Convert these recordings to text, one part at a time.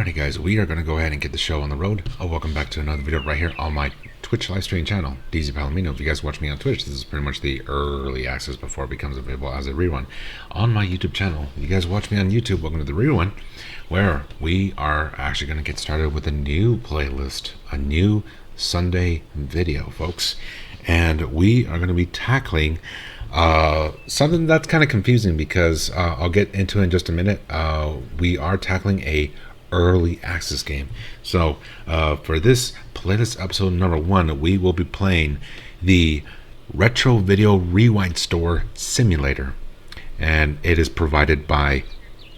Alrighty guys, we are going to go ahead and get the show on the road. Welcome back to another video right here on my Twitch live stream channel, DZPalomino. If you guys watch me on Twitch, this is pretty much the early access before it becomes available as a rerun on my YouTube channel. If you guys watch me on YouTube, welcome to the rerun, where we are actually going to get started with a new playlist, a new Sunday video, folks. And we are going to be tackling something that's kind of confusing because I'll get into it in just a minute. We are tackling a early access game. So for this playlist episode number 1, we will be playing the Retro Video Rewind Store Simulator, and it is provided by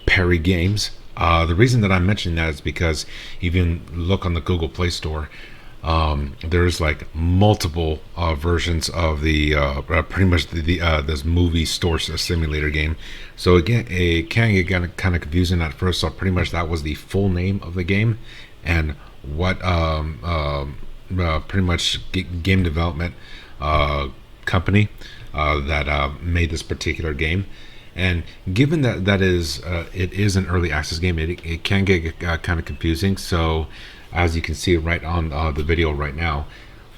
Perry Games. The reason that I'm mentioning that is because if you look on the Google Play Store, there's like multiple versions of the pretty much this movie store simulator game. So again, it can get kind of confusing at first. So pretty much that was the full name of the game, and what pretty much game development company that made this particular game. And given that it is an early access game, it can get kind of confusing. So as you can see right on the video right now,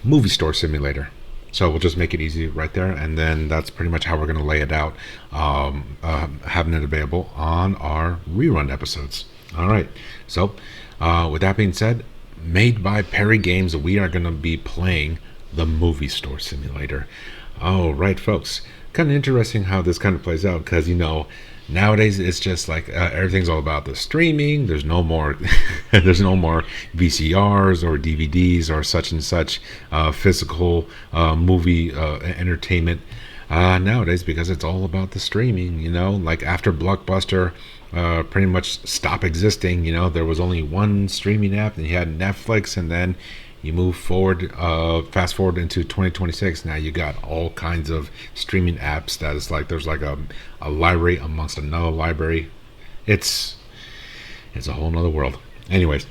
movie store simulator. So we'll just make it easy right there, and then that's pretty much how we're going to lay it out, having it available on our rerun episodes. All right, so with that being said, made by Perry Games, we are going to be playing the movie store simulator. All right, folks, kind of interesting how this kind of plays out, because nowadays it's just like everything's all about the streaming. There's no more there's no more VCRs or DVDs or such and such physical movie entertainment nowadays, because it's all about the streaming. Like after Blockbuster pretty much stopped existing, there was only one streaming app, and you had Netflix, and then you move forward, fast forward into 2026. Now you got all kinds of streaming apps that is like there's like a library amongst another library. It's a whole nother world. Anyways,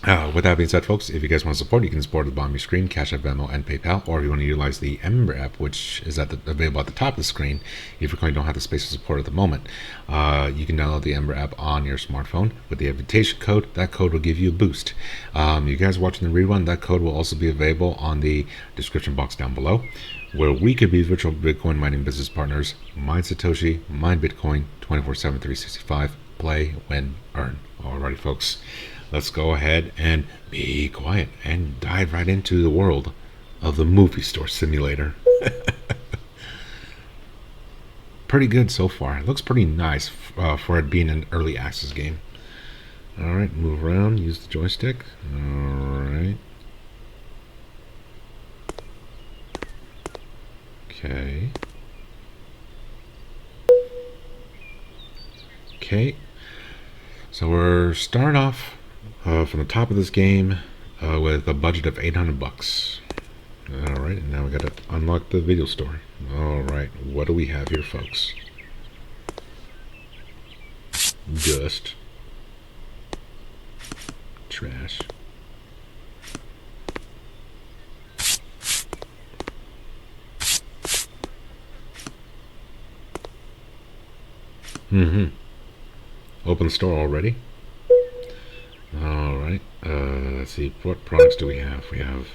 with that being said, folks, if you guys want to support, you can support at the bottom of your screen, Cash App, Venmo, and PayPal. Or if you want to utilize the member app, which is available at the top of the screen, if you don't have the space to support at the moment, you can download the member app on your smartphone with the invitation code. That code will give you a boost. You guys watching the rerun, that code will also be available on the description box down below, where we could be virtual Bitcoin mining business partners. Mine Satoshi, mine Bitcoin, 24/7, 365. Play, win, earn. Alrighty, folks. Let's go ahead and be quiet and dive right into the world of the movie store simulator. Pretty good so far. It looks pretty nice for it being an early access game. Alright, move around, use the joystick. Alright. Okay. Okay. So we're starting off from the top of this game with a budget of $800. Alright, and now we gotta unlock the video store. Alright, what do we have here, folks? Dust. Trash. Open the store already. Alright, let's see, what products do we have? We have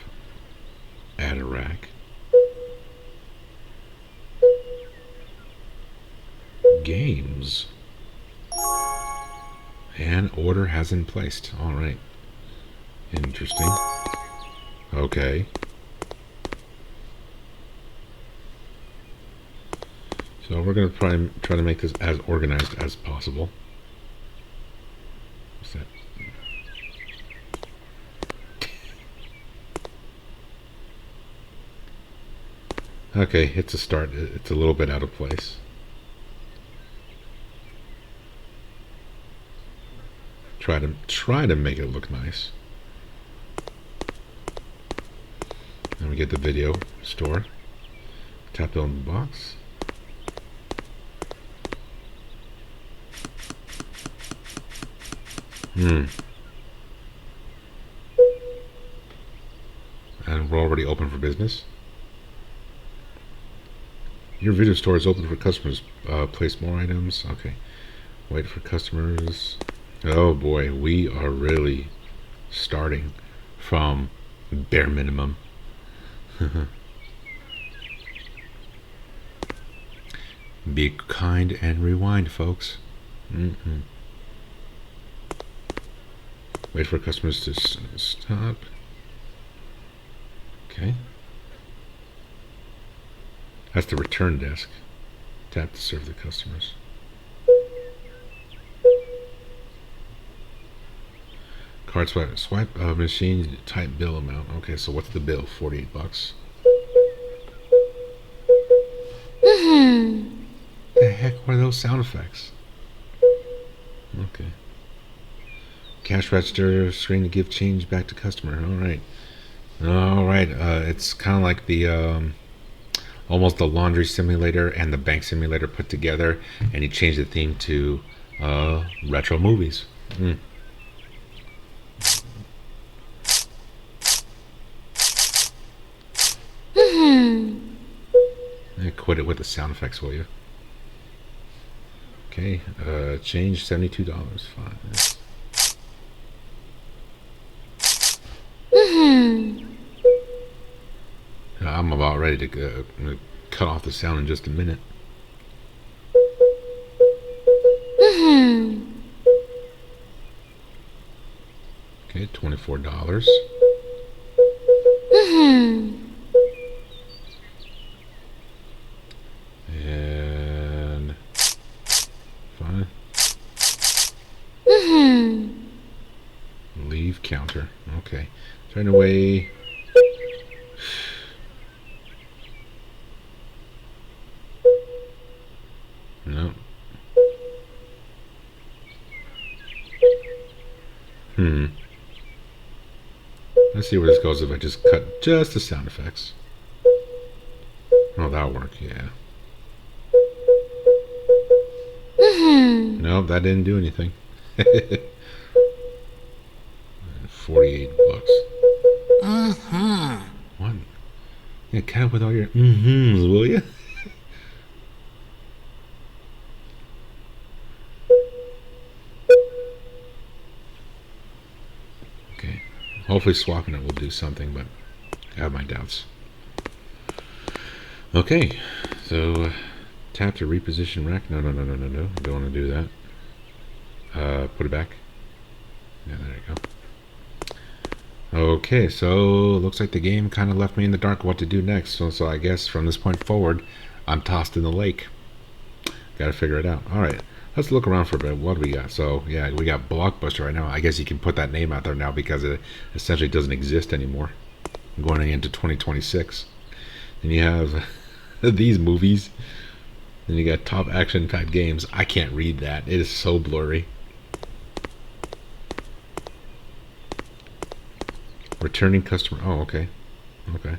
add a rack, games, and order has been placed. Alright, interesting. Okay, so we're going to try to make this as organized as possible. What's that? Okay, it's a start. It's a little bit out of place. Try to make it look nice. Then we get the video store. Tap on the box. And we're already open for business. Your video store is open for customers. Place more items. Okay. Wait for customers. Oh boy, we are really starting from bare minimum. Be kind and rewind, folks. Wait for customers to stop. Okay. That's the return desk. Tap to serve the customers. Card swipe. Swipe machine. Type bill amount. Okay, so what's the bill? $48. The heck were those sound effects? Okay. Cash register screen to give change back to customer. All right. All right. It's kind of like the almost the laundry simulator and the bank simulator put together, and he changed the theme to retro movies. I quit it with the sound effects, will you? Okay, change $72. Fine. I'm about ready to cut off the sound in just a minute. Okay, $24. And fine. Leave counter. Okay. Turn away. No. Let's see where this goes if I just cut just the sound effects. Oh, that'll work, yeah. Nope, that didn't do anything. $48. What? Yeah, cut with all your will you? Okay. Hopefully swapping it will do something, but I have my doubts. Okay, so tap to reposition rack. No. Don't want to do that. Put it back. Yeah, there you go. Okay, so looks like the game kind of left me in the dark what to do next. So I guess from this point forward, I'm tossed in the lake. Got to figure it out. All right, let's look around for a bit. What do we got? So yeah, we got Blockbuster right now. I guess you can put that name out there now because it essentially doesn't exist anymore. Going into 2026, and you have these movies. Then you got top action-packed games. I can't read that. It is so blurry. Returning customer. Oh, okay. Okay.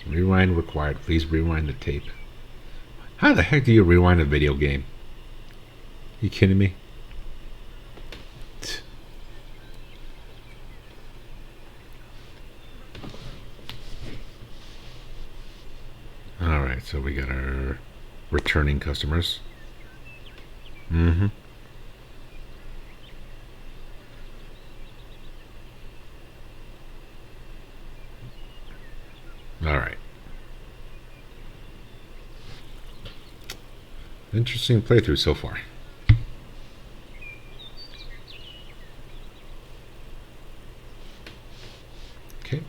Rewind required. Please rewind the tape. How the heck do you rewind a video game? You kidding me? Alright, so we got our returning customers. Alright. Interesting playthrough so far. Okay.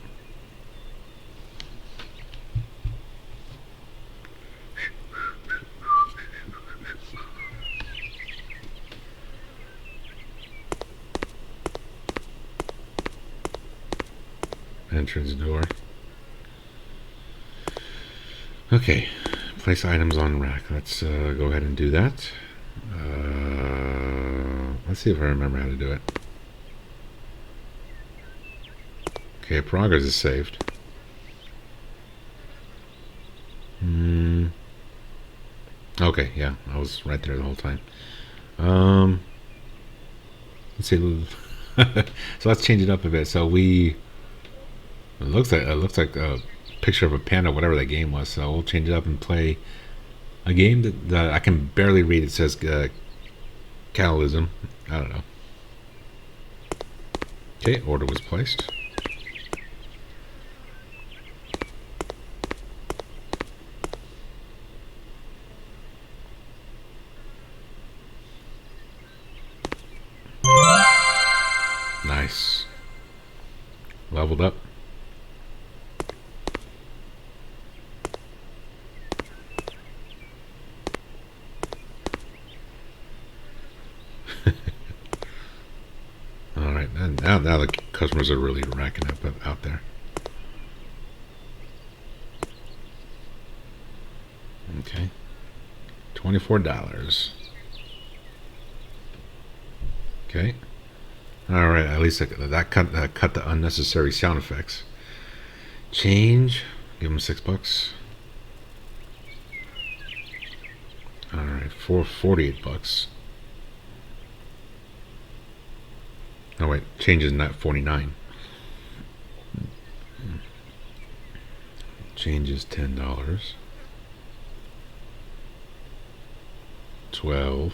Entrance door. Okay, place items on rack. Let's go ahead and do that. Let's see if I remember how to do it. Okay, progress is saved. Okay, yeah, I was right there the whole time. Let's see. So let's change it up a bit. So it looks like a picture of a panda, whatever that game was. So we'll change it up and play A game that I can barely read. It says catalysm. I don't know. Okay, order was placed. Nice. Leveled up. All right, and now the customers are really racking up out there. Okay, $24. Okay. All right. At least that cut the unnecessary sound effects. Change. Give him $6. All right. For $48. Oh wait, change is not 49. Change is $10. 12.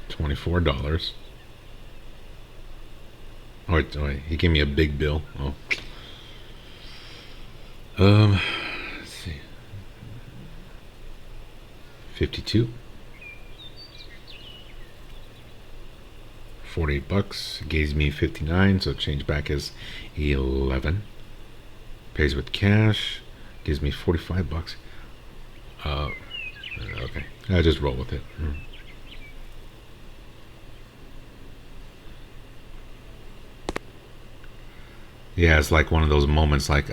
$24. Oh wait, he gave me a big bill. Oh. Let's see. 52. $48 gives me 59, so change back is 11. Pays with cash, gives me $45. Okay, I just roll with it. Yeah, it's like one of those moments like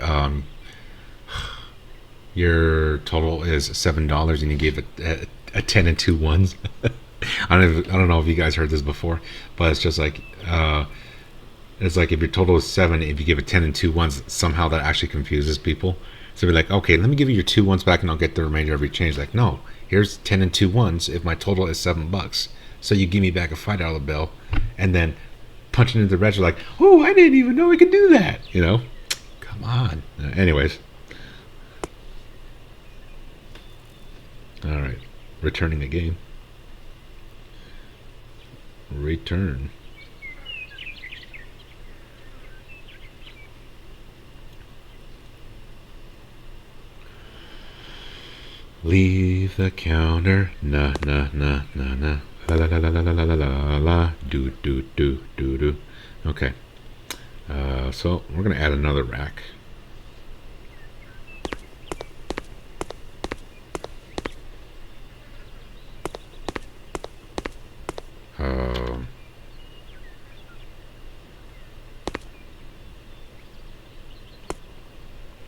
your total is $7 and you gave it a 10 and 2 ones. I don't know if you guys heard this before, but it's just like it's like if your total is 7, if you give it 10 and 2 ones, somehow that actually confuses people. So be like, okay, let me give you your 2 ones back and I'll get the remainder of your change. Like, no, here's 10 and 2 ones if my total is $7. So you give me back a $5 bill, and then punching into the register like, oh, I didn't even know we could do that. You know, come on. Anyways, all right, returning a game. Return. Leave the counter. Na na na na na. La la la la la la la la la. Do do do do do. Okay. So we're gonna add another rack.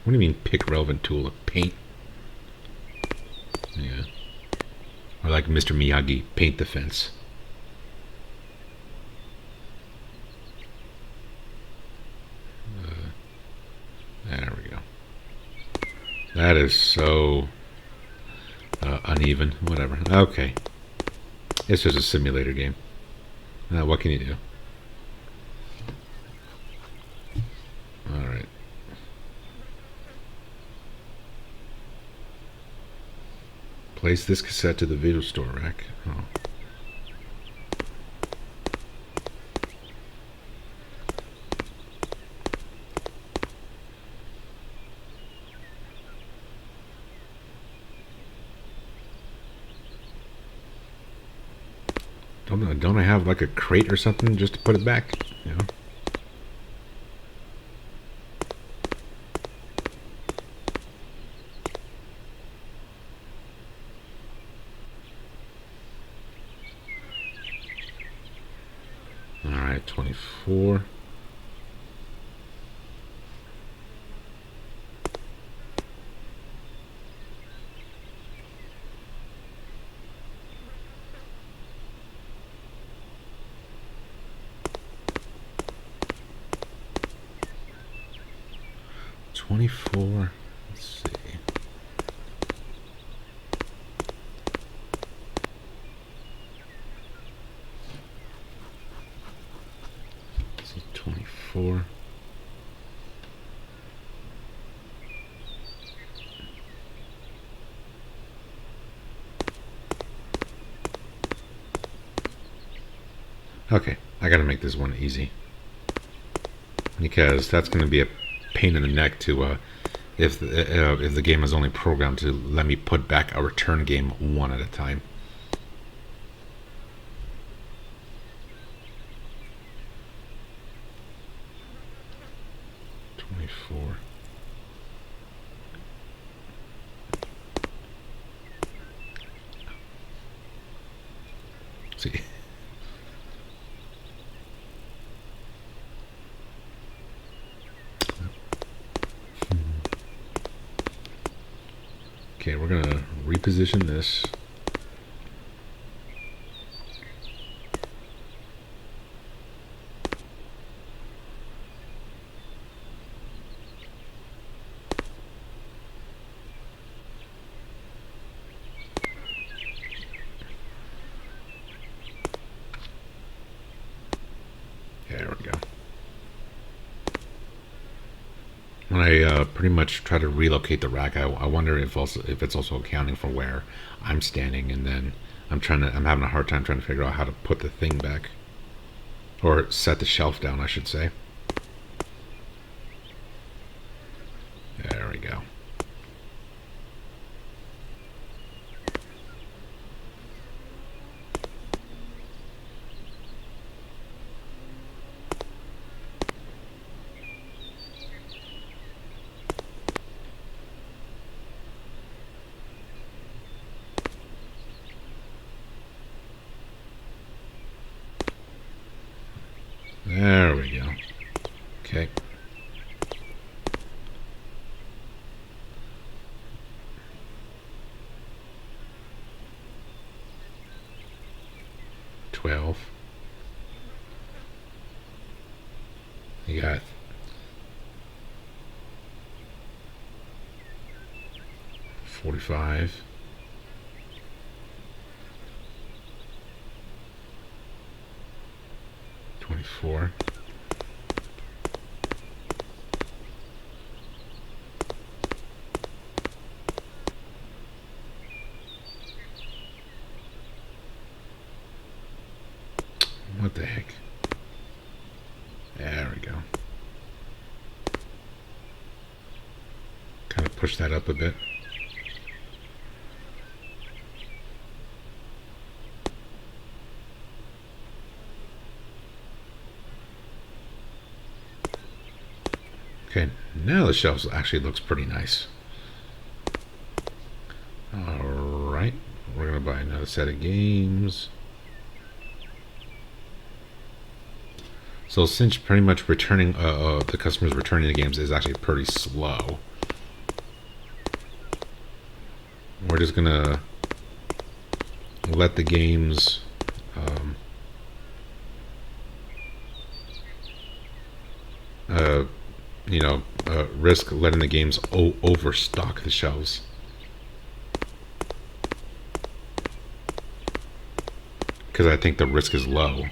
What do you mean pick relevant tool? Paint? Yeah. Or like Mr. Miyagi, paint the fence. There we go. That is so uneven. Whatever. Okay. It's just a simulator game. What can you do? Alright. Place this cassette to the video store rack. Oh. Don't I have like a crate or something just to put it back? You know? All right, 24. Let's see. Let's see, 24. Okay, I gotta make this one easy, because that's gonna be a pain in the neck to if the game is only programmed to let me put back a return game one at a time. '24. See. Okay, we're gonna reposition this. There we go. When I pretty much try to relocate the rack, I wonder if it's also accounting for where I'm standing, and then I'm having a hard time trying to figure out how to put the thing back, or set the shelf down, I should say. There we go. There we go. Okay. $12. You got $45. $24. What the heck? There we go. Kind of push that up a bit. Okay, now the shelf actually looks pretty nice. Alright, we're gonna buy another set of games. So since pretty much returning, the customers returning the games is actually pretty slow, we're just gonna let the games risk letting the games overstock the shelves. Because I think the risk is low,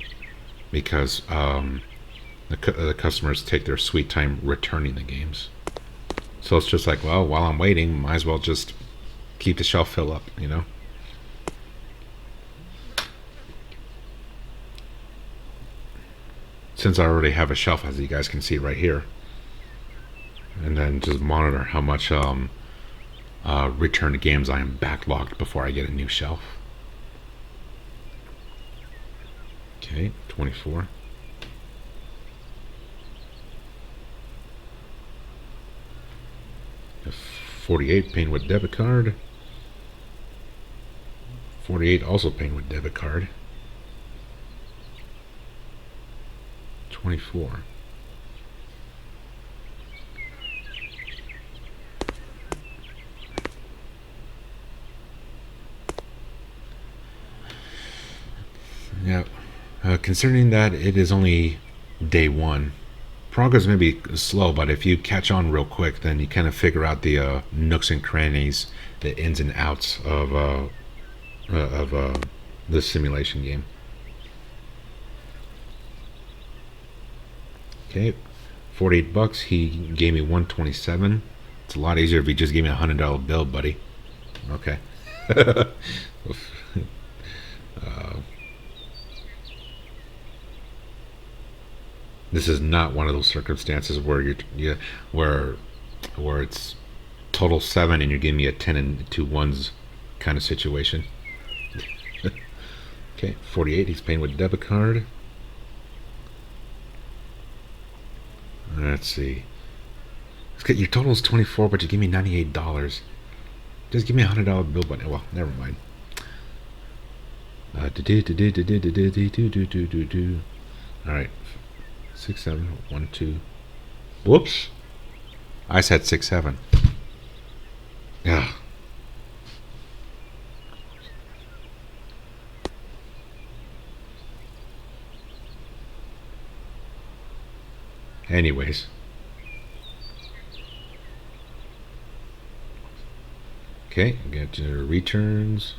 because the customers take their sweet time returning the games. So it's just like, well, while I'm waiting, might as well just keep the shelf fill up, you know? Since I already have a shelf, as you guys can see right here. And then just monitor how much returned games I am backlogged before I get a new shelf. Okay, 24. If 48 paying with debit card. 48 also paying with debit card. 24. Yeah. Considering that it is only day one, progress may be slow, but if you catch on real quick, then you kind of figure out the nooks and crannies, the ins and outs of this simulation game. Okay, $48. He gave me 127. It's a lot easier if he just gave me $100 bill, buddy. Okay. This is not one of those circumstances where where it's total 7 and you're giving me a 10 and 2 1s kind of situation. Okay, 48. He's paying with a debit card. Let's see. Your total is 24, but you give me $98. Just give me $100 bill button. Well, never mind. All right, 6 7 1 2. Whoops! I said 6 7. Yeah. Anyways. Okay, get your returns.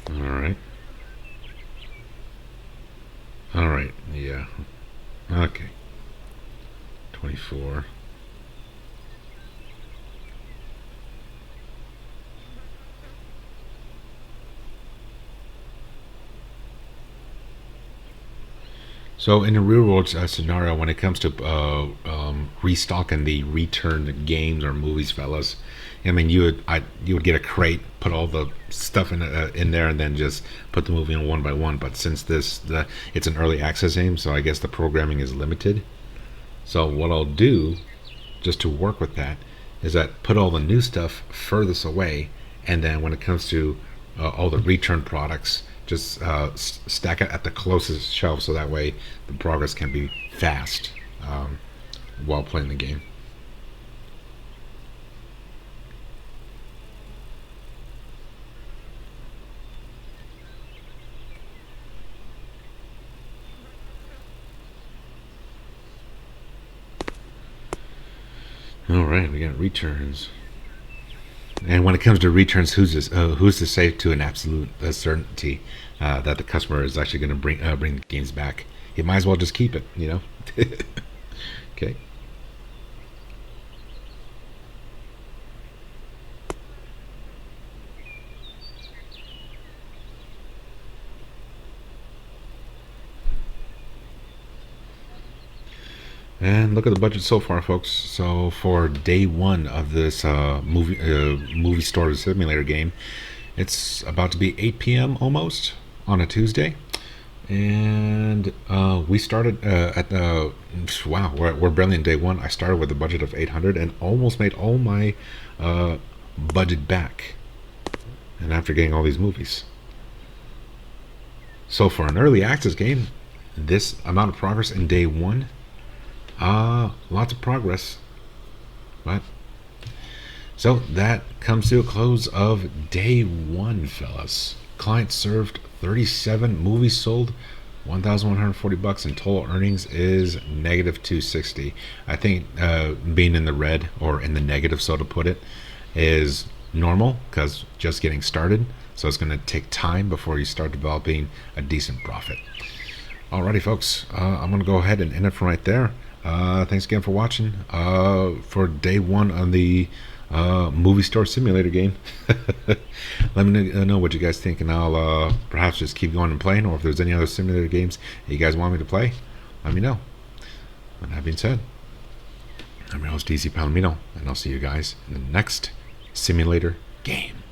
Alright. Alright, yeah. Okay. 24. So in the real world scenario, when it comes to restocking the returned games or movies, fellas, I mean you would get a crate, put all the stuff in there, and then just put the movie in one by one. But since it's an early access game, so I guess the programming is limited. So what I'll do, just to work with that, is that put all the new stuff furthest away, and then when it comes to all the return products, just stack it at the closest shelf, so that way the progress can be fast while playing the game. All right, we got returns. And when it comes to returns, who's to say to an absolute certainty that the customer is actually going to bring the games back? You might as well just keep it, you know. Okay. And look at the budget so far, folks. So for day one of this movie store simulator game, it's about to be 8 p.m. almost on a Tuesday, and we started at the wow. We're barely in day one. I started with a budget of 800 and almost made all my budget back, and after getting all these movies. So for an early access game, this amount of progress in day one. Lots of progress. But so that comes to a close of day one, fellas. Client served 37, movies sold $1,140, and total earnings is negative 260. I think being in the red or in the negative, so to put it, is normal because just getting started. So it's going to take time before you start developing a decent profit. Alrighty, folks. I'm going to go ahead and end it from right there. Thanks again for watching for day one on the movie store simulator game. Let me know what you guys think, and I'll perhaps just keep going and playing, or if there's any other simulator games that you guys want me to play, let me know. With that being said, I'm your host DZPalomino, and I'll see you guys in the next simulator game.